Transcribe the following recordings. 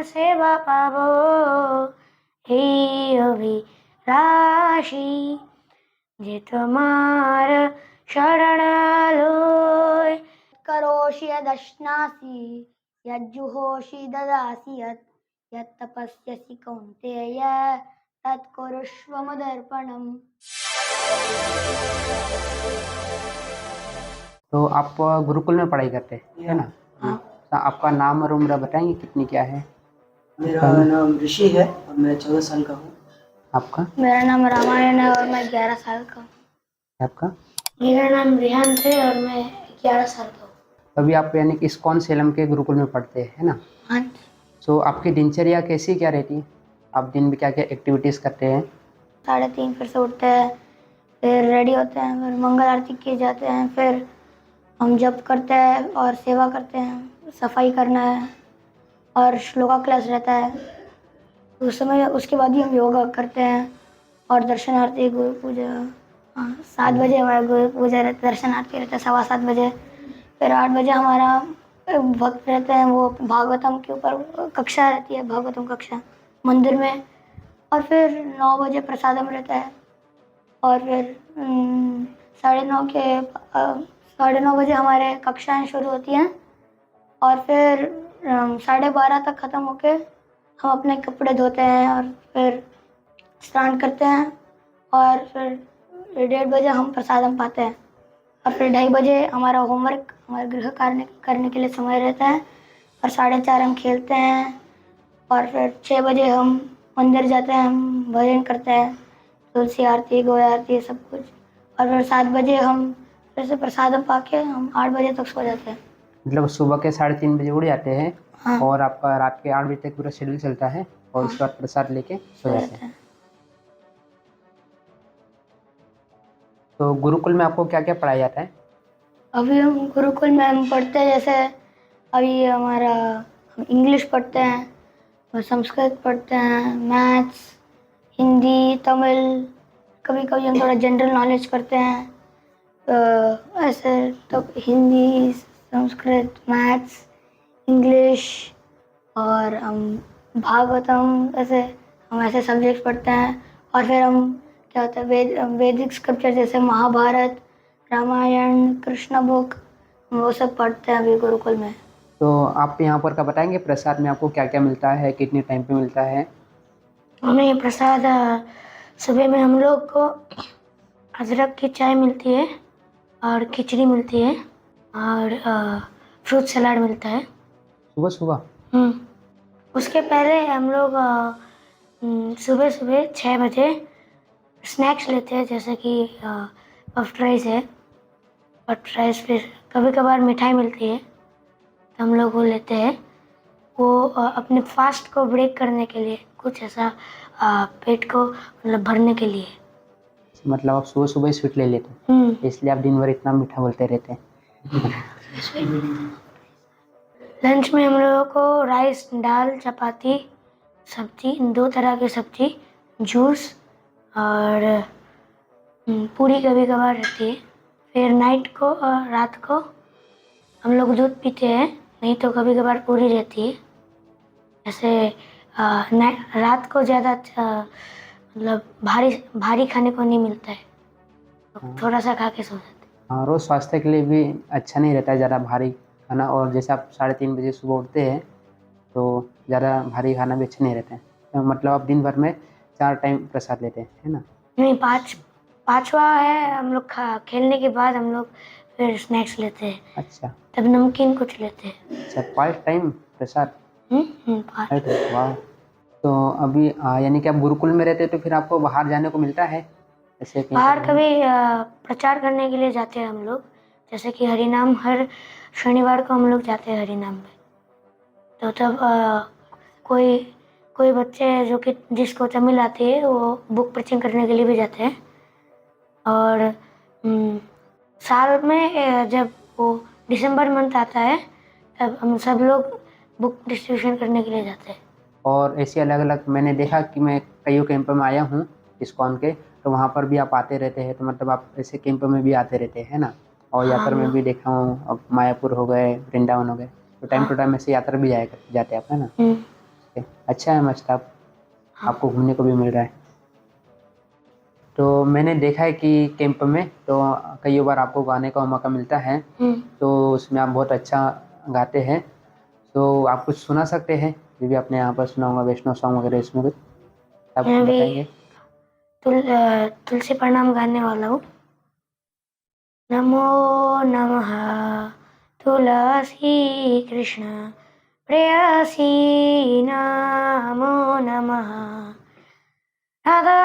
सेवा पावो हे अभिलाषी जे તમાર શરણ લોય કરોષિ યદશ્નાસી યજ્જુહોષિ દદાસि યત તપસ્યસि કૌન્તેય તત્ કુરુષ્વ મદર્પણમ। तो आप गुरुकुल में पढ़ाई करते हैं है ना? हाँ। तो आपका नाम और उम्र बताएंगे कितनी क्या है? मेरा नाम ऋषि है और मैं 14 साल का हूँ। आपका? मेरा नाम रामायण है और मैं 11 साल का हूँ। आपका? मेरा नाम रिहान है और मैं 11 साल का हूँ। अभी आप यानी कि इस्कॉन सेलम के गुरुकुल में पढ़ते हैं है ना? हाँ। तो आपकी दिनचर्या कैसी क्या रहती है? आप दिन में क्या क्या एक्टिविटीज़ करते हैं? 3:30 फिर से उठते हैं, फिर रेडी होते हैं, फिर मंगल आरती किए जाते हैं, फिर हम जप करते हैं और सेवा करते हैं, सफाई करना है और श्लोका क्लास रहता है उस समय। उसके बाद ही हम योगा करते हैं और दर्शनार्थी गुरु पूजा। 7 बजे हमारा गुरु पूजा रहता है, दर्शनार्थी रहता है 7:15 बजे। फिर 8 बजे हमारा भक्त रहते हैं, वो भागवतम के ऊपर कक्षा रहती है, भागवतम कक्षा मंदिर में। और फिर 9 बजे प्रसादम रहता है और फिर 9:30 बजे हमारे कक्षाएं शुरू होती हैं और फिर 12:30 तक ख़त्म होके हम अपने कपड़े धोते हैं और फिर स्नान करते हैं और फिर 1:30 बजे हम प्रसादम पाते हैं और फिर 2:30 बजे हमारा होमवर्क, हमारा गृह कार्य करने के लिए समय रहता है और 4:30 हम खेलते हैं और फिर 6 बजे हम मंदिर जाते हैं, हम भजन करते हैं, तुलसी आरती, गोया आरती, सब कुछ। और फिर 7 बजे हम फिर से प्रसादम पाके हम 8 बजे तक सो जाते हैं। मतलब सुबह के 3:30 बजे उठ जाते हैं। हाँ। और आपका रात के 8 बजे तक पूरा शेड्यूल चलता है और उसके बाद प्रसाद लेके सो जाते हैं। तो गुरुकुल में आपको क्या क्या पढ़ाया जाता है? अभी हम गुरुकुल में हम पढ़ते हैं, जैसे अभी हमारा हम इंग्लिश पढ़ते हैं और संस्कृत पढ़ते हैं, मैथ्स, हिंदी, तमिल, कभी कभी हम थोड़ा जनरल नॉलेज करते हैं। ऐसे तो हिंदी, संस्कृत, मैथ्स, इंग्लिश और हम भागवतम, ऐसे हम ऐसे सब्जेक्ट पढ़ते हैं। और फिर हम क्या होता है वैदिक स्क्रिप्चर जैसे महाभारत, रामायण, कृष्ण बुक, वो सब पढ़ते हैं अभी गुरुकुल में। तो आप यहाँ पर का बताएंगे प्रसाद में आपको क्या क्या मिलता है, कितने टाइम पे मिलता है? हमें प्रसाद सुबह में हम लोग को अदरक की चाय मिलती है और खिचड़ी मिलती है और फ्रूट सलाद मिलता है सुबह सुबह? उसके पहले हम लोग सुबह सुबह 6 बजे स्नैक्स लेते हैं, जैसे कि पफ्ड राइस है, पफ्ड राइस, फिर कभी कभार मिठाई मिलती है तो हम लोग वो लेते हैं। वो अपने फास्ट को ब्रेक करने के लिए, कुछ ऐसा पेट को मतलब भरने के लिए। मतलब आप सुबह सुबह स्वीट ले लेते हैं, इसलिए आप दिन भर इतना मीठा बोलते रहते हैं। लंच में हम लोगों को राइस, दाल, चपाती, सब्जी, 2 तरह की सब्जी, जूस और पूरी कभी कभार रहती है। फिर रात को हम लोग दूध पीते हैं, नहीं तो कभी कभार पूरी रहती है। ऐसे रात को ज़्यादा मतलब भारी खाने को नहीं मिलता है, तो थोड़ा सा खा के सो जाते हैं। हाँ, रोज़ स्वास्थ्य के लिए भी अच्छा नहीं रहता है ज़्यादा भारी खाना। और जैसे आप 3:30 बजे सुबह उठते हैं तो ज़्यादा भारी खाना भी अच्छा नहीं रहता है। तो मतलब आप दिन भर में 4 टाइम प्रसाद लेते हैं, है ना? नहीं, पाँचवा है हम लोग खेलने के बाद हम लोग फिर स्नैक्स लेते हैं। अच्छा, तब नमकीन कुछ लेते हैं। अच्छा 5 टाइम प्रसाद? 5। वाह! तो अभी यानी कि आप गुरुकुल में रहते हैं तो फिर आपको बाहर जाने को मिलता है ऐसे कहीं बाहर पर? कभी प्रचार करने के लिए जाते हैं हम लोग, जैसे कि हरिनाम, हर शनिवार को हम लोग जाते हैं हरिनाम में। तो तब कोई बच्चे जो कि जिसको तमिल आती है वो बुक प्रीचिंग करने के लिए भी जाते हैं। और साल में जब वो दिसंबर मंथ आता है तब हम सब लोग बुक डिस्ट्रीब्यूशन करने के लिए जाते हैं। और ऐसे अलग-अलग मैंने देखा कि मैं कईयों कैंप में आया हूँ इस्कॉन के, तो वहाँ पर भी आप आते रहते हैं, तो मतलब आप ऐसे कैंप में भी आते रहते हैं ना? और यात्रा में भी देखा हूँ, अब मायापुर हो गए, वृंदावन हो गए, तो टाइम टू टाइम ऐसे यात्रा भी जाते हैं आप, है ना? अच्छा है मस्त आप हाँ। आपको घूमने को भी मिल रहा है। तो मैंने देखा है कि कैंप में तो कई बार आपको गाने का मौका मिलता है, तो उसमें आप बहुत अच्छा गाते हैं। तो आप कुछ सुना सकते हैं जो भी आपने यहाँ पर सुना होगा वैष्णव सॉन्ग वगैरह, इसमें कुछ आप मैं भी बताएंगे? तुलसी प्रणाम गाने वाला हूँ। नमो नमः तुलसी कृष्ण प्रेयसी, नमो नमः राधा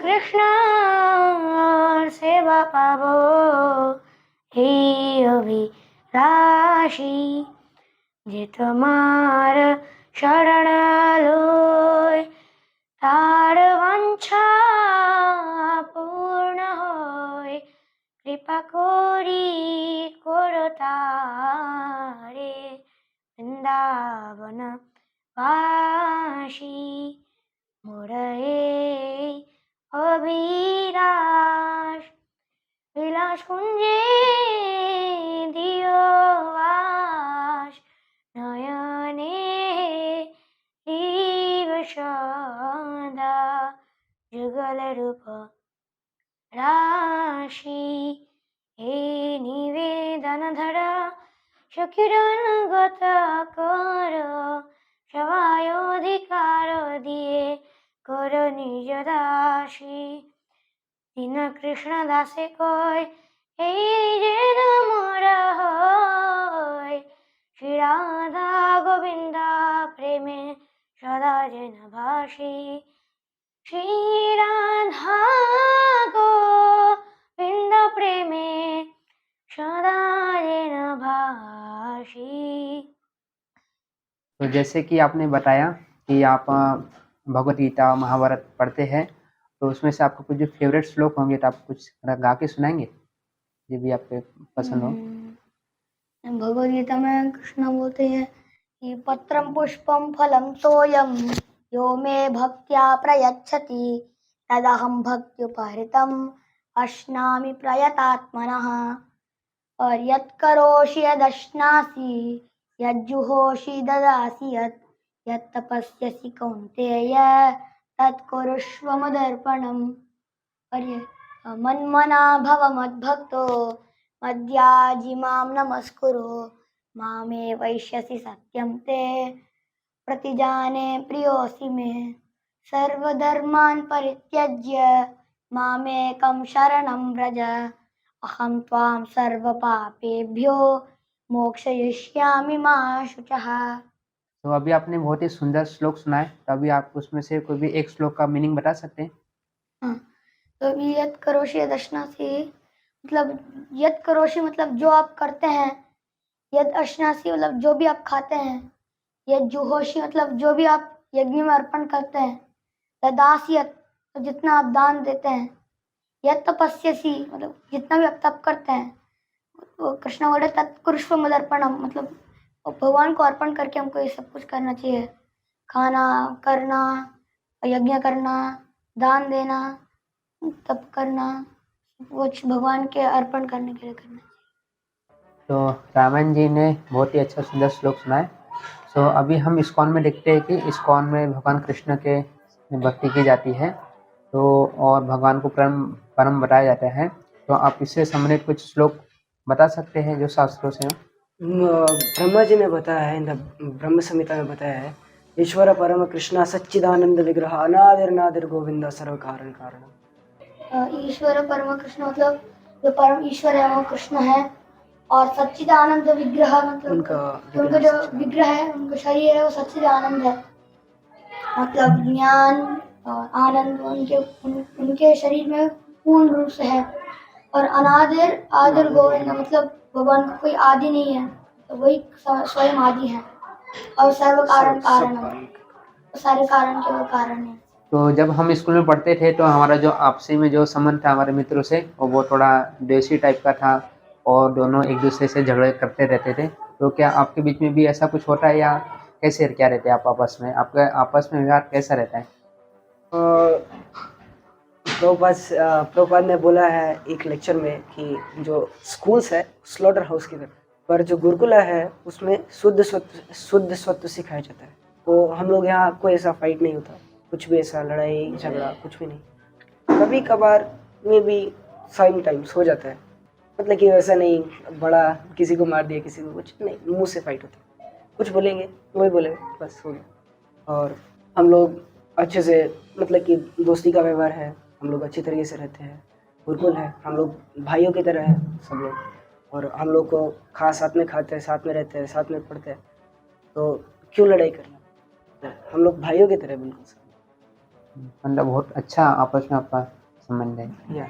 कृष्ण सेवा पावो, हे अभिलाषी जे તમાર શરણ લોય તાર વાંછા પૂર્ણ હોય, કૃપા કોરી કોરતારે વૃંદાવન વાસી મોરએ અભિલાષ વિલાસ કુંજે દિયો વાસ, નયને જીવ સદા जुगल रूप राशि, हे निवेदन धर शकिरण गत कर, सवायोधिकार दिए कर निज दासी, दीन कृष्ण दासे कोय हे जेन मोर होय, श्री राधा गोविंद प्रेमे सदा जन भाषी, श्री राधा गोविंद प्रेमे सदा जन भाषी। तो जैसे कि आपने बताया कि आप भगवत गीता महाभारत पढ़ते हैं, तो उसमें से आपको कुछ जो फेवरेट श्लोक होंगे तो आप कुछ गा के सुनाएंगे जो भी आपके पसंद हो? भगवद गीता में कृष्ण बोलते हैं कि पत्रम पुष्पम फलम तोयम यो मे भक्त्या प्रयच्छति तदहम भक्त्युपहृतम अश्नामि प्रयतात्मनः, और यत् करोषि यदश्नासि यज्जुहोषि ददासि यत् तपस्यसि कौन्तेय तत् कुरुष्व मदर्पणम्। और ये मन्मना भव मद्भक्तो मद्याजी मां नमस्कुरु, मामे वैश्यसि सत्यं ते प्रतिजाने प्रियोऽसि मे, सर्वधर्मान् परित्यज्य मामेकं शरणं व्रज, अहं त्वां सर्वपापेभ्यो मोक्षयिष्यामि मा शुचः। तो अभी आपने बहुत ही सुंदर श्लोक सुनाए, तो अभी आप उसमें से कोई भी एक श्लोक का मीनिंग बता सकते हैं? हाँ, तो अभी यत् करोषि यदश्नासि मतलब यत् करोषि मतलब जो आप करते हैं, यद अश्नासी मतलब जो भी आप खाते हैं, यद जुहोशी मतलब जो भी आप यज्ञ में अर्पण करते हैं, तदास्यत तो जितना आप दान देते हैं, यद तपस्यसी मतलब जितना भी आप तप करते हैं, तो कृष्ण बोले तत्कुरुष्व मदर्पणम मतलब भगवान को अर्पण करके हमको ये सब कुछ करना चाहिए, खाना करना, यज्ञ करना, दान देना, तप करना, वो भगवान के अर्पण करने के लिए करना। तो रामायण जी ने बहुत ही अच्छा सुंदर श्लोक सुनाए। तो अभी हम इस्कॉन में देखते हैं कि इस्कॉन में भगवान कृष्ण के भक्ति की जाती है, तो और भगवान को परम परम बताया जाता है। तो आप इससे संबंधित कुछ श्लोक बता सकते हैं जो शास्त्रों से हो? ब्रह्मा जी ने बताया है, ब्रह्म संहिता में बताया है, ईश्वर परम कृष्ण सच्चिदानंद विग्रह अनादिर नादिर गोविंद सर्व कारण कारण। ईश्वर परम कृष्ण मतलब जो परम ईश्वर है वो कृष्ण है, और सच्चिदानंद विग्रह मतलब उनका जो विग्रह है, उनका शरीर है वो सच्चिदानंद है, मतलब ज्ञान और आनंद उनके शरीर में पूर्ण रूप से है, और अनादिर आदिर गोविंद मतलब भगवान का कोई आदि नहीं है, तो वही स्वयं आदि है, और सर्व कारण कारण है, सारे कारण के वो कारण है। तो जब हम स्कूल में पढ़ते थे तो हमारा जो आपसी में जो संबंध था हमारे मित्रों से, वो थोड़ा देसी टाइप का था और दोनों एक दूसरे से झगड़े करते रहते थे। तो क्या आपके बीच में भी ऐसा कुछ होता है या कैसे क्या रहते हैं आप आपस में? आपका आपस में व्यवहार कैसा रहता है? प्रभुपाद ने बोला है एक लेक्चर में कि जो स्कूल्स है स्लॉटर हाउस की तरह, पर जो गुरुकुला है उसमें शुद्ध स्वत्व सिखाया जाता है। वो हम लोग यहाँ कोई ऐसा फाइट नहीं होता, कुछ भी ऐसा लड़ाई झगड़ा कुछ भी नहीं। कभी कभार में भी साइम टाइम्स हो जाता है, मतलब कि वैसा नहीं बड़ा किसी को मार दिया किसी को कुछ नहीं, मुंह से फाइट होता है, कुछ बोलेंगे वही बोलेंगे बस हो गया। और हम लोग अच्छे से मतलब कि दोस्ती का व्यवहार है, हम लोग अच्छी तरीके से रहते हैं, गुरुकुल है, हम लोग भाइयों की तरह है सब लोग। और हम लोग को साथ में खाते हैं, साथ में रहते हैं, साथ में पढ़ते हैं, तो क्यों लड़ाई करना, तो हम लोग भाइयों की तरह बिल्कुल। मतलब बहुत अच्छा आपस में आपका संबंध है। या